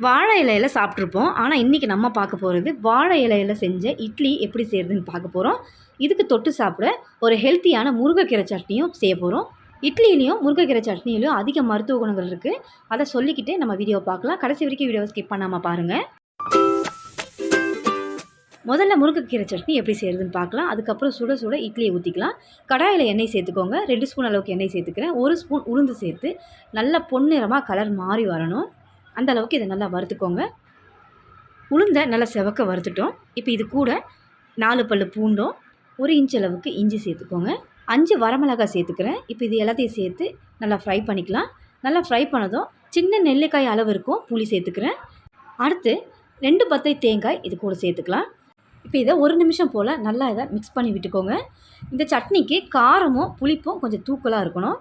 வாழை இலையில் சாப்பிட்ருப்போம். ஆனால் இன்றைக்கி நம்ம பார்க்க போகிறது வாழை இலையில் செஞ்ச இட்லி எப்படி செய்கிறதுன்னு பார்க்க போகிறோம். இதுக்கு தொட்டு சாப்பிட ஒரு ஹெல்த்தியான முருங்கைக்கீரை சட்னியும் செய்ய போகிறோம். இட்லியிலையும் முருங்கைக்கீரை சட்னியிலையும் அதிக மருத்துவ குணங்கள் இருக்குது. அதை சொல்லிக்கிட்டே நம்ம வீடியோவை பார்க்கலாம். கடைசி வரைக்கும் வீடியோவை ஸ்கிப் பண்ணாமல் பாருங்கள். முதல்ல முருங்கைக்கீரை சட்னி எப்படி செய்கிறதுன்னு பார்க்கலாம். அதுக்கப்புறம் சுட சுட இட்லியை ஊற்றிக்கலாம். கடாயில் எண்ணெய் சேர்த்துக்கோங்க. 2 ஸ்பூன் அளவுக்கு எண்ணெய் சேர்த்துக்கிறேன். 1 ஸ்பூன் உளுந்து சேர்த்து நல்லா பொன்னிறமாக கலர் மாறி வரணும். அந்த அளவுக்கு இதை நல்லா வறுத்துக்கோங்க. உளுந்தை நல்லா செவக்க வறுத்துட்டோம். இப்போ இது கூட 4 பல்லு பூண்டும் 1 இன்ச் அளவுக்கு இஞ்சி சேர்த்துக்கோங்க. 5 வரமிளகாய் சேர்த்துக்கிறேன். இப்போ இது எல்லாத்தையும் சேர்த்து நல்லா ஃப்ரை பண்ணிக்கலாம். நல்லா ஃப்ரை பண்ணதும் சின்ன நெல்லிக்காய் அளவு இருக்கும் புளி சேர்த்துக்கிறேன். அடுத்து 2 பத்தை தேங்காய் இது கூட சேர்த்துக்கலாம். இப்போ இதை 1 நிமிஷம் போல் நல்லா இதை மிக்ஸ் பண்ணி விட்டுக்கோங்க. இந்த சட்னிக்கு காரமும் புளிப்பும் கொஞ்சம் தூக்கலாக இருக்கணும்.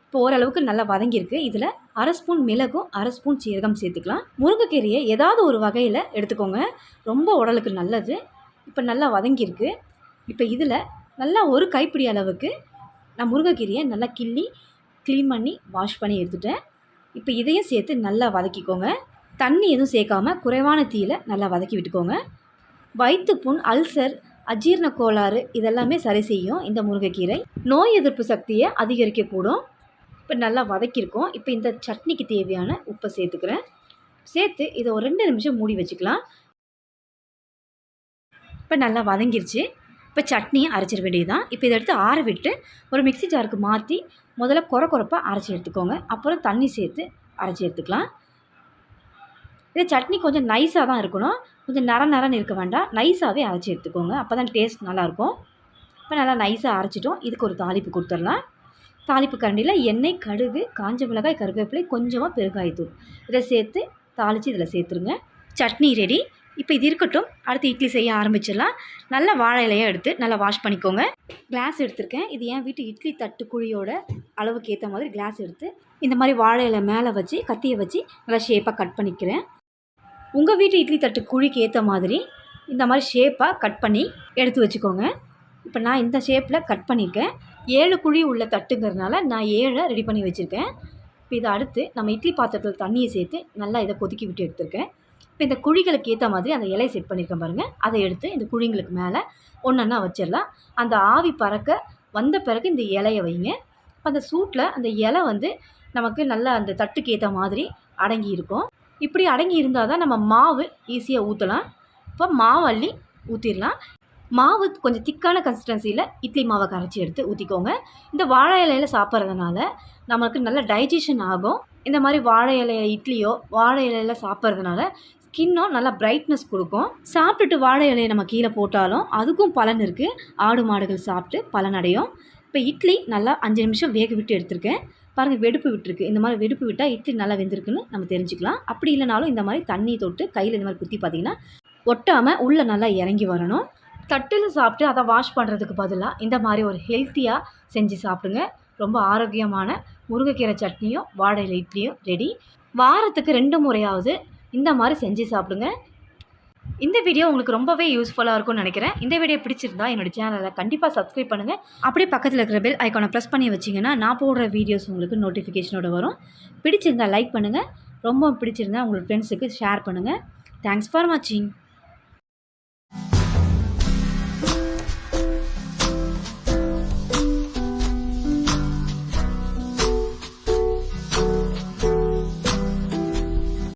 இப்போ ஓரளவுக்கு நல்லா வதங்கியிருக்கு. இதில் 1/2 ஸ்பூன் மிளகும் 1/2 ஸ்பூன் சீரகம் சேர்த்துக்கலாம். முருங்கைக்கீரையை ஏதாவது ஒரு வகையில் எடுத்துக்கோங்க, ரொம்ப உடலுக்கு நல்லது. இப்போ நல்லா வதங்கியிருக்கு. இப்போ இதில் நல்லா ஒரு கைப்பிடி அளவுக்கு நான் முருங்கைக்கீரையை நல்லா கிள்ளி க்ளீன் பண்ணி வாஷ் பண்ணி எடுத்துட்டேன். இப்போ இதையும் சேர்த்து நல்லா வதக்கிக்கோங்க. தண்ணி எதுவும் சேர்க்காமல் குறைவான தீயில் நல்லா வதக்கி விட்டுக்கோங்க. வயிற்று புண், அல்சர், அஜீரண கோளாறு இதெல்லாமே சரி செய்யும் இந்த முருங்கைக்கீரை. நோய் எதிர்ப்பு சக்தியை அதிகரிக்கக்கூடும். இப்போ நல்லா வதக்கியிருக்கோம். இப்போ இந்த சட்னிக்கு தேவையான உப்பை சேர்த்துக்கிறேன். சேர்த்து இதை ஒரு 2 நிமிஷம் மூடி வச்சுக்கலாம். இப்போ நல்லா வதங்கிருச்சு. இப்போ சட்னியை அரைச்சிட வேண்டியதுதான். இப்போ இதை எடுத்து ஆற விட்டு ஒரு மிக்ஸி ஜாருக்கு மாற்றி முதல்ல கொரப்பாக அரைச்சி எடுத்துக்கோங்க. அப்புறம் தண்ணி சேர்த்து அரைச்சி எடுத்துக்கலாம். இது சட்னி கொஞ்சம் நைஸாக தான் இருக்கணும், கொஞ்சம் நரன்னு இருக்க வேண்டாம். நைஸாகவே அரைச்சி எடுத்துக்கோங்க, அப்போ தான் டேஸ்ட் நல்லாயிருக்கும். இப்போ நல்லா நைஸாக அரைச்சிட்டோம். இதுக்கு ஒரு தாளிப்பு கொடுத்துடலாம். தாளிப்பு கரண்டியில் எண்ணெய், கடுகு, காஞ்ச மிளகாய், கருவேப்பிலை, கொஞ்சமாக பெருங்காயத்தூள் இதை சேர்த்து தாளித்து இதில் சேர்த்துருங்க. சட்னி ரெடி. இப்போ இது இருக்கட்டும். அடுத்து இட்லி செய்ய ஆரம்பிச்சிடலாம். நல்லா வாழை இலையை எடுத்து நல்லா வாஷ் பண்ணிக்கோங்க. கிளாஸ் எடுத்திருக்கேன். இது என் வீட்டு இட்லி தட்டு குழியோட அளவுக்கு ஏற்ற மாதிரி கிளாஸ் எடுத்து இந்த மாதிரி வாழை இலை மேலே வச்சு கத்தியை வச்சு நல்லா ஷேப்பாக கட் பண்ணிக்கிறேன். உங்கள் வீட்டு இட்லி தட்டு குழிக்கு ஏற்ற மாதிரி இந்த மாதிரி ஷேப்பாக கட் பண்ணி எடுத்து வச்சுக்கோங்க. இப்போ நான் இந்த ஷேப்பில் கட் பண்ணியிருக்கேன். 7 குழி உள்ள தட்டுங்கிறதுனால நான் 7 ரெடி பண்ணி வச்சுருக்கேன். இப்போ இதை அடுத்து நம்ம இட்லி பாத்திரத்தில் தண்ணியை சேர்த்து நல்லா இதை கொதிக்கி விட்டு எடுத்துருக்கேன். இப்போ இந்த குழிகளுக்கு ஏற்ற மாதிரி அந்த இலையை செட் பண்ணியிருக்கேன் பாருங்கள். அதை எடுத்து இந்த குழிங்களுக்கு மேலே ஒன்றா வச்சிடலாம். அந்த ஆவி பறக்க வந்த பிறகு இந்த இலையை வைங்க. இப்போ அந்த சூட்டில் அந்த இலை நமக்கு நல்லா அந்த தட்டுக்கு ஏற்ற மாதிரி அடங்கி இருக்கும். இப்படி அடங்கி இருந்தால் தான் நம்ம மாவு ஈஸியாக ஊற்றலாம். இப்போ மாவு அள்ளி ஊற்றிடலாம். மாவு கொஞ்சம் திக்கான கன்சிஸ்டன்சியில் இட்லி மாவை கரைச்சி எடுத்து ஊற்றிக்கோங்க. இந்த வாழை இலையில் சாப்பிட்றதுனால நமக்கு நல்ல டைஜஷன் ஆகும். இந்த மாதிரி வாழை இலைய இட்லியோ வாழை இலையில் சாப்பிட்றதுனால ஸ்கின்னும் நல்லா பிரைட்னஸ் கொடுக்கும். சாப்பிட்டுட்டு வாழை இலையை நம்ம கீழே போட்டாலும் அதுக்கும் பலன் இருக்குது. ஆடு மாடுகள் சாப்பிட்டு பலனடையும். இப்போ இட்லி நல்லா 5 நிமிஷம் வேக விட்டு எடுத்திருக்கேன். பாருங்கள், வெடுப்பு விட்டுருக்கு. இந்த மாதிரி வெடுப்பு விட்டால் இட்லி நல்லா வெந்திருக்குன்னு நம்ம தெரிஞ்சுக்கலாம். அப்படி இல்லைனாலும் இந்த மாதிரி தண்ணி தொட்டு கையில் இந்த மாதிரி குத்தி பார்த்திங்கன்னா ஒட்டாமல் உள்ளே நல்லா இறங்கி வரணும். தட்டில் சாப்பிட்டு அதை வாஷ் பண்ணுறதுக்கு பதிலாக இந்த மாதிரி ஒரு ஹெல்த்தியாக செஞ்சு சாப்பிடுங்க. ரொம்ப ஆரோக்கியமான முருங்கைக்கீரை சட்னியும் வாழை இலை இட்லியும் ரெடி. வாரத்துக்கு 2 முறையாவது இந்த மாதிரி செஞ்சு சாப்பிடுங்க. இந்த வீடியோ உங்களுக்கு ரொம்பவே யூஸ்ஃபுல்லாக இருக்கும்னு நினைக்கிறேன். இந்த வீடியோ பிடிச்சிருந்தா என்னோடய சேனலை கண்டிப்பாக சப்ஸ்கிரைப் பண்ணுங்கள். அப்படியே பக்கத்தில் இருக்கிற பெல் ஐக்கானை ப்ரெஸ் பண்ணி வச்சிங்கன்னா நான் போடுற வீடியோஸ் உங்களுக்கு நோட்டிஃபிகேஷனோட வரும். பிடிச்சிருந்தால் லைக் பண்ணுங்கள். ரொம்ப பிடிச்சிருந்தா உங்கள் ஃப்ரெண்ட்ஸுக்கு ஷேர் பண்ணுங்கள். தேங்க்ஸ் ஃபார் வாட்சிங்.